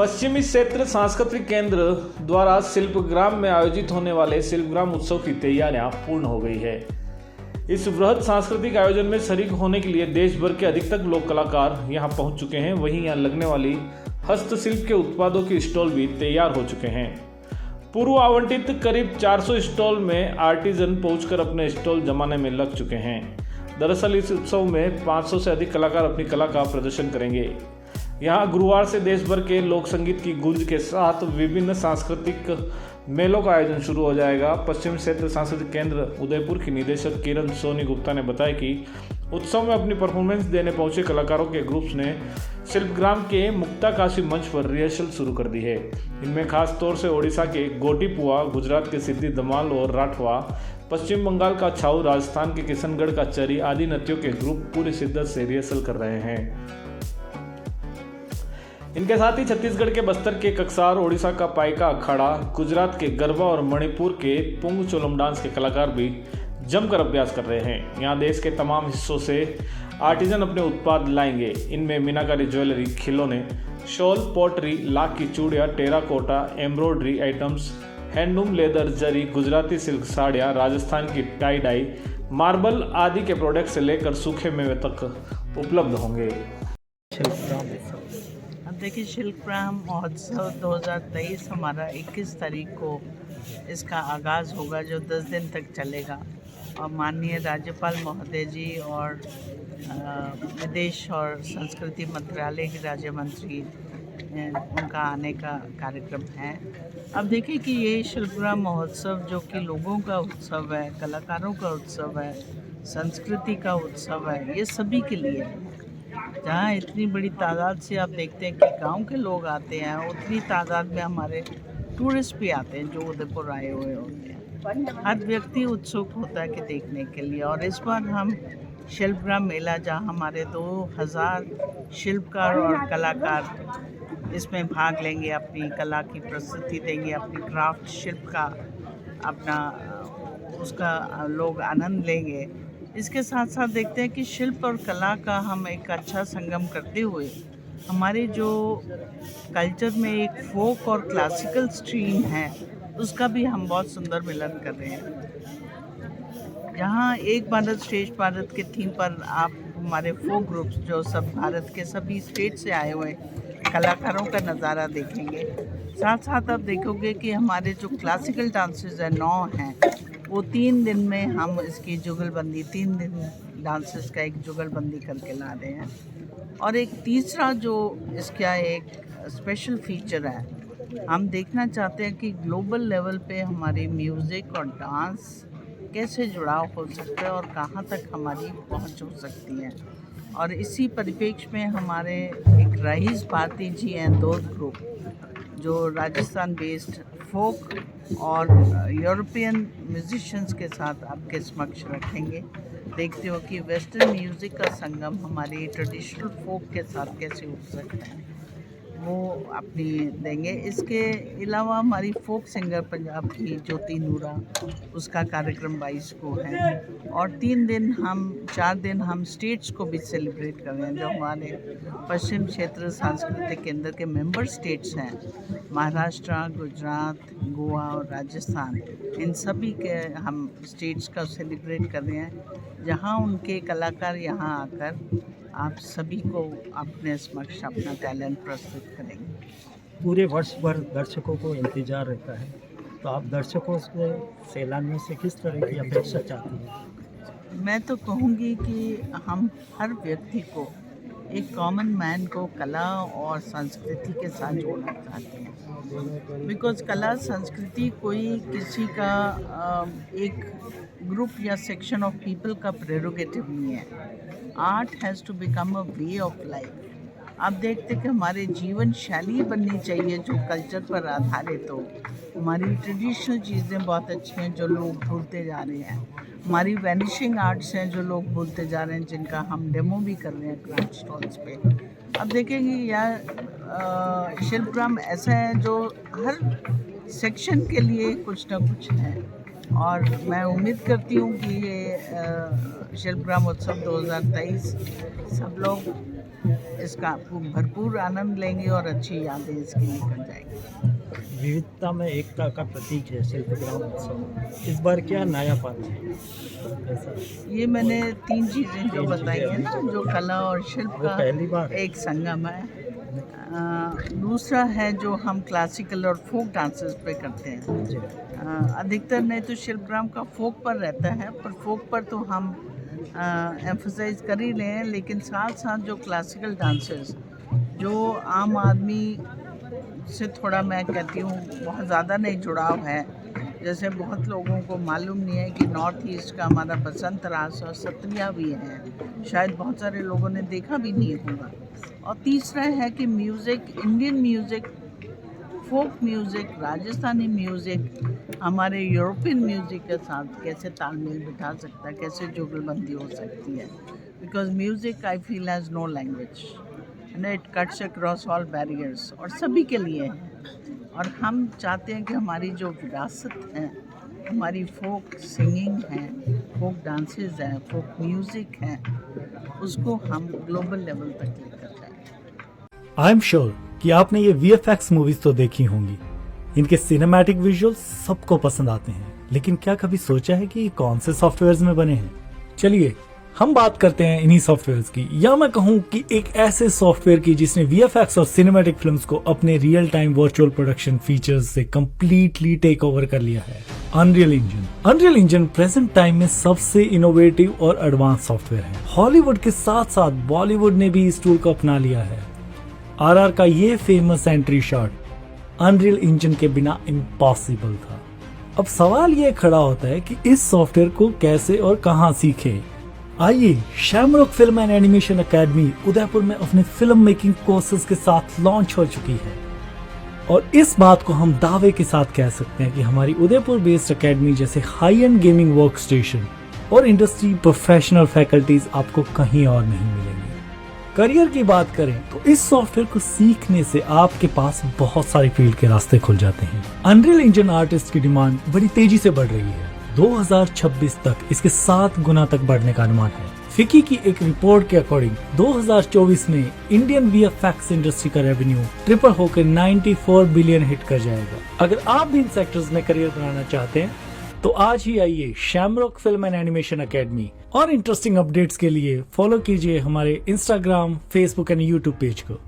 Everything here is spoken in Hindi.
पश्चिमी क्षेत्र सांस्कृतिक केंद्र द्वारा शिल्पग्राम में आयोजित होने वाले शिल्पग्राम उत्सव की तैयारियां पूर्ण हो गई है। इस वृहद सांस्कृतिक आयोजन में शरीक होने के लिए देश भर के अधिकतर लोक कलाकार यहां पहुंच चुके हैं। वहीं यहां लगने वाली हस्तशिल्प के उत्पादों के स्टॉल भी तैयार हो चुके हैं। पूर्व आवंटित करीब 400 स्टॉल में आर्टिजन पहुंचकर अपने स्टॉल जमाने में लग चुके हैं। दरअसल इस उत्सव में 500 से अधिक कलाकार अपनी कला का प्रदर्शन करेंगे। यहाँ गुरुवार से देश भर के लोक संगीत की गूंज के साथ विभिन्न सांस्कृतिक मेलों का आयोजन शुरू हो जाएगा। पश्चिम क्षेत्र सांस्कृतिक केंद्र उदयपुर की निदेशक किरण सोनी गुप्ता ने बताया कि उत्सव में अपनी परफॉर्मेंस देने पहुंचे कलाकारों के ग्रुप्स ने शिल्पग्राम के मुक्ताकाशी मंच पर रिहर्सल शुरू कर दी है। इनमें खास तौर से ओडिशा के गोटीपुआ, गुजरात के सिद्धि धमाल और राठवा, पश्चिम बंगाल का छाऊ, राजस्थान के किशनगढ़ का चरी आदि नृत्यों के ग्रुप पूरी शिद्दत से रिहर्सल कर रहे हैं। इनके साथ ही छत्तीसगढ़ के बस्तर के कक्सार, ओडिशा का पाइका अखाड़ा, गुजरात के गरबा और मणिपुर के पुंग चोलम डांस के कलाकार भी जमकर अभ्यास कर रहे हैं। यहाँ देश के तमाम हिस्सों से आर्टिजन अपने उत्पाद लाएंगे। इनमें मीनाकारी ज्वेलरी, खिलौने, शॉल, पॉटरी, लाख की चूड़ियाँ, terracotta, embroidery items, handloom, leather, जरी, गुजराती सिल्क साड़ियाँ, राजस्थान की टाई डाई, मार्बल आदि के प्रोडक्ट से लेकर सूखे मेवे तक उपलब्ध होंगे। अब देखिए, शिल्पग्राम महोत्सव 2023 हमारा 21 तारीख को इसका आगाज़ होगा, जो 10 दिन तक चलेगा। और माननीय राज्यपाल महोदय जी और विदेश और संस्कृति मंत्रालय के राज्य मंत्री उनका आने का कार्यक्रम है। अब देखिए कि ये शिल्पग्राम महोत्सव जो कि लोगों का उत्सव है, कलाकारों का उत्सव है, संस्कृति का उत्सव है, ये सभी के लिए है। जहाँ इतनी बड़ी तादाद से आप देखते हैं कि गांव के लोग आते हैं, उतनी तादाद में हमारे टूरिस्ट भी आते हैं जो उदयपुर आए हुए होते हैं। हर व्यक्ति उत्सुक होता है कि देखने के लिए। और इस बार हम शिल्पग्राम मेला, जहाँ हमारे 2000 शिल्पकार और कलाकार इसमें भाग लेंगे, अपनी कला की प्रस्तुति देंगे, अपनी क्राफ्ट शिल्प का अपना उसका लोग आनंद लेंगे। इसके साथ साथ देखते हैं कि शिल्प और कला का हम एक अच्छा संगम करते हुए हमारे जो कल्चर में एक फोक और क्लासिकल स्ट्रीम है, उसका भी हम बहुत सुंदर मिलन कर रहे हैं। जहाँ एक भारत श्रेष्ठ भारत के थीम पर आप हमारे फोक ग्रुप्स जो सब भारत के सभी स्टेट से आए हुए कलाकारों का नज़ारा देखेंगे। साथ साथ आप देखोगे कि हमारे जो क्लासिकल डांसेस हैं 9 हैं, वो 3 दिन में हम इसकी जुगलबंदी, 3 दिन डांसेस का एक जुगलबंदी करके ला रहे हैं। और एक तीसरा जो इसका एक स्पेशल फीचर है, हम देखना चाहते हैं कि ग्लोबल लेवल पे हमारी म्यूज़िक और डांस कैसे जुड़ाव हो सकता है और कहाँ तक हमारी पहुँच हो सकती है। और इसी परिप्रेक्ष्य में हमारे एक रईस भारती जी हैं, दोस्त ग्रुप, जो राजस्थान बेस्ड फोक और यूरोपियन म्यूजिशियंस के साथ आपके समक्ष रखेंगे। देखते हो कि वेस्टर्न म्यूज़िक का संगम हमारी ट्रेडिशनल फोक के साथ कैसे उठ सकता है, वो अपनी देंगे। इसके अलावा हमारी फोक सिंगर पंजाब की ज्योति नूरा, उसका कार्यक्रम 22 को है। और 4 दिन हम स्टेट्स को भी सेलिब्रेट कर रहे हैं, जो हमारे पश्चिम क्षेत्र सांस्कृतिक केंद्र के मेंबर स्टेट्स हैं, महाराष्ट्र, गुजरात, गोवा और राजस्थान। इन सभी के हम स्टेट्स का सेलिब्रेट कर रहे हैं, जहां उनके कलाकार यहां आकर आप सभी को अपने समक्ष अपना टैलेंट प्रस्तुत करेंगे। पूरे वर्ष भर दर्शकों को इंतज़ार रहता है, तो आप दर्शकों से, सैलानियों से किस तरह की अपेक्षा चाहती हैं? मैं तो कहूँगी कि हम हर व्यक्ति को, एक कॉमन मैन को कला और संस्कृति के साथ जोड़ना चाहते हैं। बिकॉज कला संस्कृति कोई किसी का एक ग्रुप या सेक्शन ऑफ पीपल का प्रेरोगेटिव नहीं है। Art has to become a way of life. आप देखते कि हमारे जीवन शैली बननी चाहिए जो कल्चर पर आधारित हो। हमारी ट्रेडिशनल चीज़ें बहुत अच्छी हैं जो लोग भूलते जा रहे हैं। हमारी वैनिशिंग आर्ट्स हैं जो लोग भूलते जा रहे हैं, जिनका हम डेमो भी कर रहे हैं क्राफ्ट स्टॉल्स पे। अब देखेंगे यह शिल्पग्राम ऐसा है जो हर सेक्शन के लिए कुछ ना कुछ है। और मैं उम्मीद करती हूँ कि ये शिल्पग्राम उत्सव 2023 सब लोग इसका भरपूर आनंद लेंगे और अच्छी यादें इसकी निकल जाएंगी। विविधता में एकता का प्रतीक है शिल्पग्राम उत्सव। इस बार क्या नया पाना है ऐसा? ये मैंने 3 चीज़ें जो बताई हैं ना, जो कला और शिल्प वो पहली बार का एक संगम है। दूसरा है जो हम क्लासिकल और फोक डांसेस पे करते हैं। जी। अधिकतर नहीं तो शिल्पग्राम का फोक पर रहता है, पर फोक पर तो हम एम्फसाइज कर ही रहे हैं, लेकिन साथ साथ जो क्लासिकल डांसेस जो आम आदमी से थोड़ा, मैं कहती हूँ, बहुत ज़्यादा नहीं जुड़ाव है। जैसे बहुत लोगों को मालूम नहीं है कि नॉर्थ ईस्ट का हमारा बसंत रास और सत्रिया भी है, शायद बहुत सारे लोगों ने देखा भी नहीं होगा। और तीसरा है कि music, Indian music, folk music, Rajasthani music हमारे यूरोपियन म्यूज़िक के साथ कैसे तालमेल बिठा सकता है, कैसे जुगलबंदी हो सकती है। Because music I feel has no language and it cuts across all barriers और सभी के लिए है। और हम चाहते हैं कि हमारी जो विरासत है, हमारी फोक सिंगिंग है, फोक डांसेस हैं, फोक म्यूज़िक है, उसको हम ग्लोबल लेवल तक लेकर जाएं। आई एम श्योर कि आपने ये VFX मूवीज तो देखी होंगी। इनके सिनेमैटिक विजुअल्स सबको पसंद आते हैं, लेकिन क्या कभी सोचा है कि ये कौन से सॉफ्टवेयर्स में बने हैं? चलिए हम बात करते हैं इन्हीं सॉफ्टवेयर्स की, या मैं कहूं कि एक ऐसे सॉफ्टवेयर की जिसने VFX और सिनेमैटिक फिल्म्स को अपने real time virtual production features से कंप्लीटली टेक ओवर कर लिया है, unreal engine. Unreal engine present time में सबसे इनोवेटिव और एडवांस सॉफ्टवेयर है। हॉलीवुड के साथ साथ बॉलीवुड ने भी इस टूल को अपना लिया है। RR का ये famous entry shot unreal engine के बिना इम्पॉसिबल था। अब सवाल ये खड़ा होता है कि इस सॉफ्टवेयर को कैसे और कहां सीखे। आइए, Shamrock film and animation academy Udaipur में अपने फिल्म मेकिंग कोर्सेज के साथ लॉन्च हो चुकी है, और इस बात को हम दावे के साथ कह सकते हैं कि हमारी उदयपुर बेस्ड एकेडमी जैसे high and gaming work station और इंडस्ट्री प्रोफेशनल फैकल्टीज आपको कहीं और नहीं मिलेंगी। करियर की बात करें तो इस सॉफ्टवेयर को सीखने से आपके पास बहुत सारे फील्ड के रास्ते खुल जाते हैं। अनरियल इंजन आर्टिस्ट की डिमांड बड़ी तेजी से बढ़ रही है। 2026 तक इसके 7 गुना तक बढ़ने का अनुमान है। फिकी की एक रिपोर्ट के अकॉर्डिंग 2024 में इंडियन VFX इंडस्ट्री का रेवेन्यू ट्रिपल होकर 94 बिलियन हिट कर जाएगा। अगर आप भी इन सेक्टर्स में करियर बनाना चाहते हैं तो आज ही आइए Shamrock film and animation academy, और इंटरेस्टिंग अपडेट्स के लिए फॉलो कीजिए हमारे Instagram, Facebook and YouTube page को।